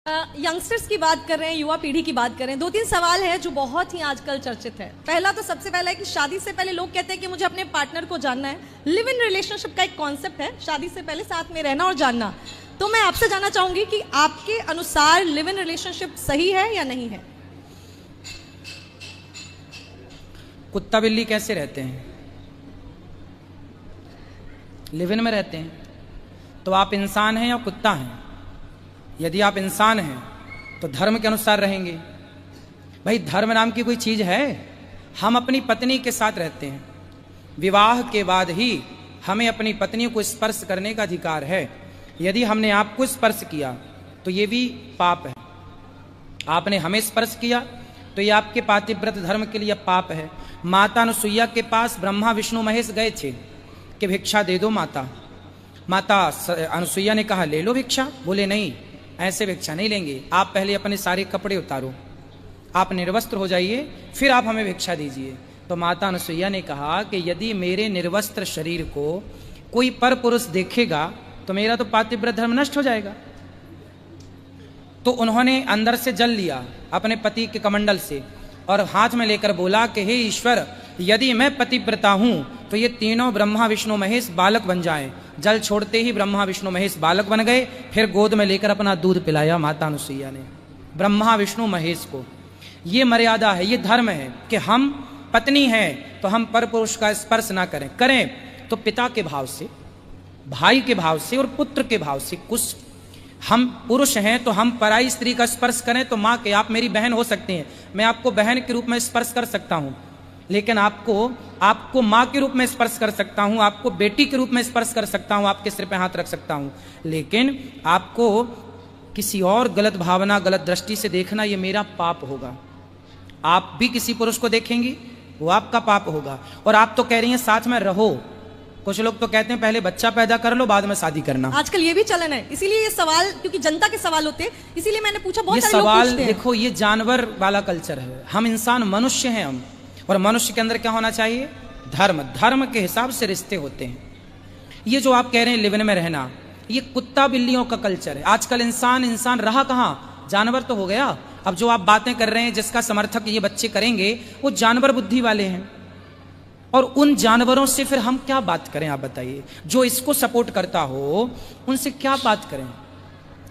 Youngsters की बात कर रहे हैं, युवा पीढ़ी की बात कर रहे हैं। दो तीन सवाल है जो बहुत ही आजकल चर्चित है। पहला तो सबसे पहला है कि शादी से पहले लोग कहते हैं कि मुझे अपने पार्टनर को जानना है। लिव इन रिलेशनशिप का एक कॉन्सेप्ट है, शादी से पहले साथ में रहना और जानना। तो मैं आपसे जानना चाहूंगी कि आपके अनुसार लिव इन रिलेशनशिप सही है या नहीं है? कुत्ता बिल्ली कैसे रहते हैं? लिव इन में रहते हैं। तो आप इंसान हैं या कुत्ता हैं? यदि आप इंसान हैं तो धर्म के अनुसार रहेंगे। भाई धर्म नाम की कोई चीज है? हम अपनी पत्नी के साथ रहते हैं, विवाह के बाद ही हमें अपनी पत्नी को स्पर्श करने का अधिकार है। यदि हमने आपको स्पर्श किया तो ये भी पाप है। आपने हमें स्पर्श किया तो ये आपके पातिव्रत धर्म के लिए पाप है। माता अनुसुईया के पास ब्रह्मा विष्णु महेश गए थे कि भिक्षा दे दो माता। माता अनुसुईया ने कहा ले लो भिक्षा। बोले नहीं, ऐसे भिक्षा नहीं लेंगे, आप पहले अपने सारे कपड़े उतारो, आप निर्वस्त्र हो जाइए, फिर आप हमें भिक्षा दीजिए। तो माता अनुसुईया ने कहा कि यदि मेरे निर्वस्त्र शरीर को कोई पर पुरुष देखेगा तो मेरा तो पातिव्रत धर्म नष्ट हो जाएगा। तो उन्होंने अंदर से जल लिया अपने पति के कमंडल से और हाथ में लेकर बोला कि हे ईश्वर, यदि मैं पतिव्रता हूं तो ये तीनों ब्रह्मा विष्णु महेश बालक बन जाएं। जल छोड़ते ही ब्रह्मा विष्णु महेश बालक बन गए। फिर गोद में लेकर अपना दूध पिलाया माता अनुसुईया ने ब्रह्मा विष्णु महेश को। ये मर्यादा है, ये धर्म है कि हम पत्नी हैं तो हम पर पुरुष का स्पर्श ना करें। करें तो पिता के भाव से, भाई के भाव से और पुत्र के भाव से। कुछ हम पुरुष हैं तो हम पराई स्त्री का स्पर्श करें तो माँ के, आप मेरी बहन हो सकती हैं, मैं आपको बहन के रूप में स्पर्श कर सकता हूँ, लेकिन आपको माँ के रूप में स्पर्श कर सकता हूँ, आपको बेटी के रूप में स्पर्श कर सकता हूँ, आपके सिर पे हाथ रख सकता हूँ, लेकिन आपको किसी और गलत भावना गलत दृष्टि से देखना ये मेरा पाप होगा। आप भी किसी पुरुष को देखेंगी वो आपका पाप होगा। और आप तो कह रही हैं साथ में रहो। कुछ लोग तो कहते हैं पहले बच्चा पैदा कर लो बाद में शादी करना। आजकल ये भी चलन है, इसीलिए ये सवाल, क्योंकि जनता के सवाल होते हैं, इसीलिए मैंने पूछा। बहुत सारे लोग पूछते हैं। देखो ये जानवर वाला कल्चर है, हम इंसान मनुष्य हैं हम, और मनुष्य के अंदर क्या होना चाहिए? धर्म। धर्म के हिसाब से रिश्ते होते हैं। ये जो आप कह रहे हैं लिव इन में रहना, ये कुत्ता बिल्लियों का कल्चर है। आजकल इंसान रहा कहाँ? जानवर तो हो गया। अब जो आप बातें कर रहे हैं जिसका समर्थक ये बच्चे करेंगे वो जानवर बुद्धि वाले हैं, और उन जानवरों से फिर हम क्या बात करें? आप बताइए। जो इसको सपोर्ट करता हो उनसे क्या बात करें?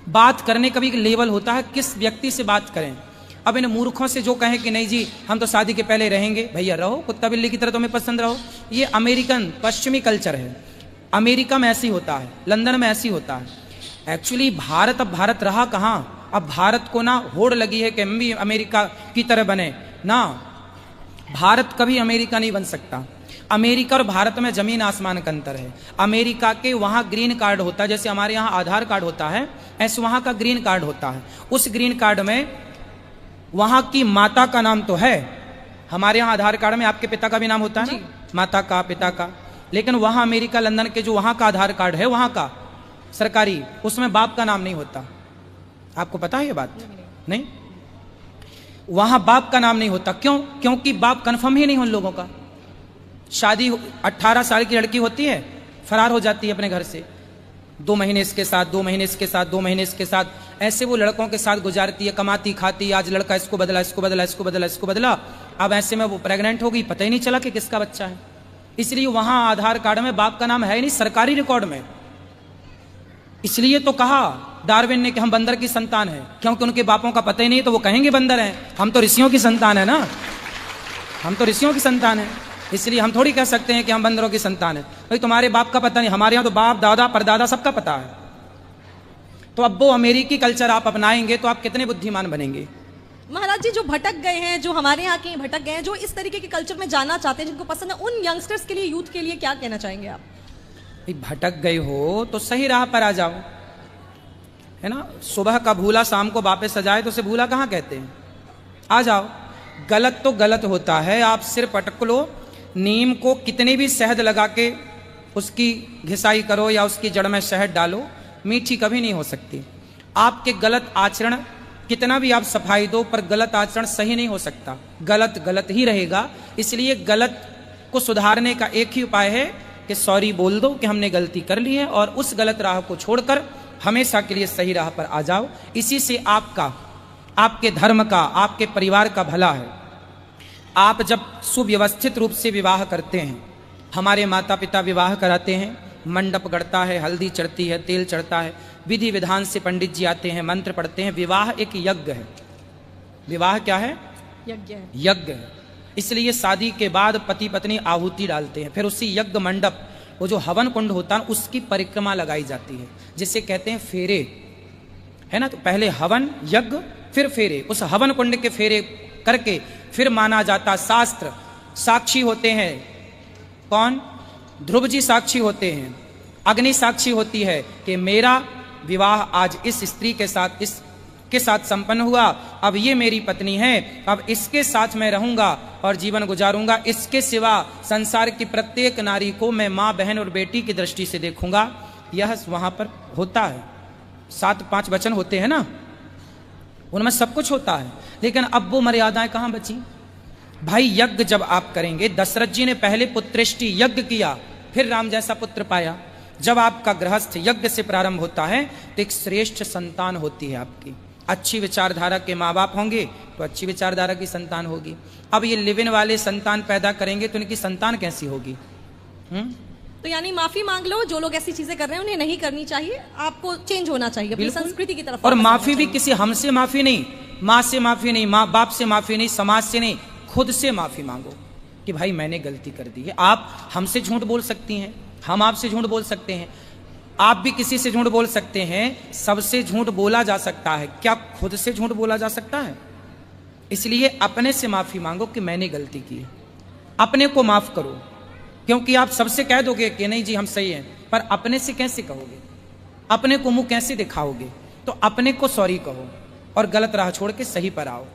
बात करने का भी एक लेवल होता है, किस व्यक्ति से बात करें। अब इन मूर्खों से जो कहें कि नहीं जी हम तो शादी के पहले रहेंगे, भैया रहो, कुत्ता बिल्ली की तरह तुम्हें पसंद रहो। ये अमेरिकन पश्चिमी कल्चर है। अमेरिका में ऐसी होता है, लंदन में ऐसी होता है। एक्चुअली भारत, अब भारत रहा कहाँ? अब भारत को ना होड़ लगी है कि हम भी अमेरिका की तरह बने ना। भारत कभी अमेरिका नहीं बन सकता। अमेरिका और भारत में जमीन आसमान का अंतर है। अमेरिका के वहाँ ग्रीन कार्ड होता है, जैसे हमारे यहाँ आधार कार्ड होता है, ऐसे वहाँ का ग्रीन कार्ड होता है। उस ग्रीन कार्ड में वहाँ की माता का नाम तो है, हमारे यहाँ आधार कार्ड में आपके पिता का भी नाम होता है ना, माता का, पिता का, लेकिन वहाँ अमेरिका लंदन के जो वहाँ का आधार कार्ड है, वहाँ का सरकारी, उसमें बाप का नाम नहीं होता। आपको पता है ये बात? नहीं, वहाँ बाप का नाम नहीं होता। क्यों? क्योंकि बाप कन्फर्म ही नहीं उन लोगों का। शादी 18 साल की लड़की होती है, फरार हो जाती है अपने घर से, 2 महीने इसके साथ, 2 महीने इसके साथ, 2 महीने इसके साथ, ऐसे वो लड़कों के साथ गुजारती है, कमाती खाती। आज लड़का इसको बदला, इसको बदला, इसको बदला, इसको बदला। अब ऐसे में वो प्रेग्नेंट हो गई, पता ही नहीं चला कि किसका बच्चा है। इसलिए वहां आधार कार्ड में बाप का नाम है ही नहीं, सरकारी रिकॉर्ड में। इसलिए तो कहा डार्विन ने कि हम बंदर की संतान है, क्योंकि उनके बापों का पता ही नहीं, तो वो कहेंगे बंदर हैं। हम तो ऋषियों की संतान है ना, हम तो ऋषियों की संतान है, इसलिए हम थोड़ी कह सकते हैं कि हम बंदरों की संतान है। भाई तुम्हारे बाप का पता नहीं, हमारे यहाँ तो बाप दादा परदादा सबका पता है। तो अब वो अमेरिकी कल्चर आप अपनाएंगे तो आप कितने बुद्धिमान बनेंगे? महाराज जी, जो भटक गए हैं, जो हमारे यहाँ के भटक गए हैं, जो इस तरीके के कल्चर में जाना चाहते हैं, जिनको पसंद है, उन यंगस्टर्स के लिए, यूथ के लिए क्या कहना चाहेंगे आप? भटक गए हो तो सही राह पर आ जाओ, है ना। सुबह का भूला शाम को वापस सजाए तो उसे भूला कहाँ कहते हैं? आ जाओ। गलत तो गलत होता है, आप सिर पटक लो। नीम को कितनी भी शहद लगा के उसकी घिसाई करो या उसकी जड़ में शहद डालो, मीठी कभी नहीं हो सकती। आपके गलत आचरण कितना भी आप सफाई दो, पर गलत आचरण सही नहीं हो सकता। गलत गलत ही रहेगा। इसलिए गलत को सुधारने का एक ही उपाय है कि सॉरी बोल दो कि हमने गलती कर ली है, और उस गलत राह को छोड़कर हमेशा के लिए सही राह पर आ जाओ। इसी से आपका, आपके धर्म का, आपके परिवार का भला है। आप जब सुव्यवस्थित रूप से विवाह करते हैं, हमारे माता पिता विवाह कराते हैं, मंडप गढ़ता है, हल्दी चढ़ती है, तेल चढ़ता है, विधि विधान से पंडित जी आते हैं, मंत्र पढ़ते हैं। विवाह एक यज्ञ है। विवाह क्या है? यज्ञ है। यज्ञ है। इसलिए शादी के बाद पति पत्नी आहुति डालते हैं, फिर उसी यज्ञ मंडप, वो जो हवन कुंड होता है उसकी परिक्रमा लगाई जाती है, जिसे कहते हैं फेरे, है ना। तो पहले हवन, यज्ञ, फिर फेरे। उस हवन कुंड के फेरे करके फिर माना जाता, शास्त्र साक्षी होते हैं। कौन? ध्रुव जी साक्षी होते हैं, अग्नि साक्षी होती है कि मेरा विवाह आज इस स्त्री के साथ, इसके साथ संपन्न हुआ, अब ये मेरी पत्नी है, अब इसके साथ मैं रहूंगा और जीवन गुजारूंगा। इसके सिवा संसार की प्रत्येक नारी को मैं माँ, बहन और बेटी की दृष्टि से देखूंगा। यह वहां पर होता है। 7-5 वचन होते हैं ना, उनमें सब कुछ होता है। लेकिन अब वो मर्यादाएं कहां बची? भाई यज्ञ जब आप करेंगे, दशरथ जी ने पहले पुत्रेष्टि यज्ञ किया, फिर राम जैसा पुत्र पाया। जब आपका गृहस्थ यज्ञ से प्रारंभ होता है तो एक श्रेष्ठ संतान होती है आपकी। अच्छी विचारधारा के माँ बाप होंगे तो अच्छी विचारधारा की संतान होगी। अब ये लिव इन वाले संतान पैदा करेंगे तो इनकी संतान कैसी होगी? तो यानी माफी मांग लो, जो लोग ऐसी चीजें कर रहे हैं उन्हें नहीं करनी चाहिए, आपको चेंज होना चाहिए अपनी संस्कृति की तरफ। और माफी भी किसी हमसे माफी नहीं, माँ से माफी नहीं, माँ बाप से माफी नहीं, समाज से नहीं, खुद से माफी मांगो कि भाई मैंने गलती कर दी है। आप हमसे झूठ बोल सकती हैं, हम आपसे झूठ बोल सकते हैं, आप भी किसी से झूठ बोल सकते हैं। सबसे झूठ बोला जा सकता है, क्या खुद से झूठ बोला जा सकता है? इसलिए अपने से माफी मांगो कि मैंने गलती की है, अपने को माफ करो। क्योंकि आप सबसे कह दोगे कि नहीं जी हम सही हैं, पर अपने से कैसे कहोगे? अपने को मुंह कैसे दिखाओगे? तो अपने को सॉरी कहो और गलत राह छोड़ के सही पर आओ।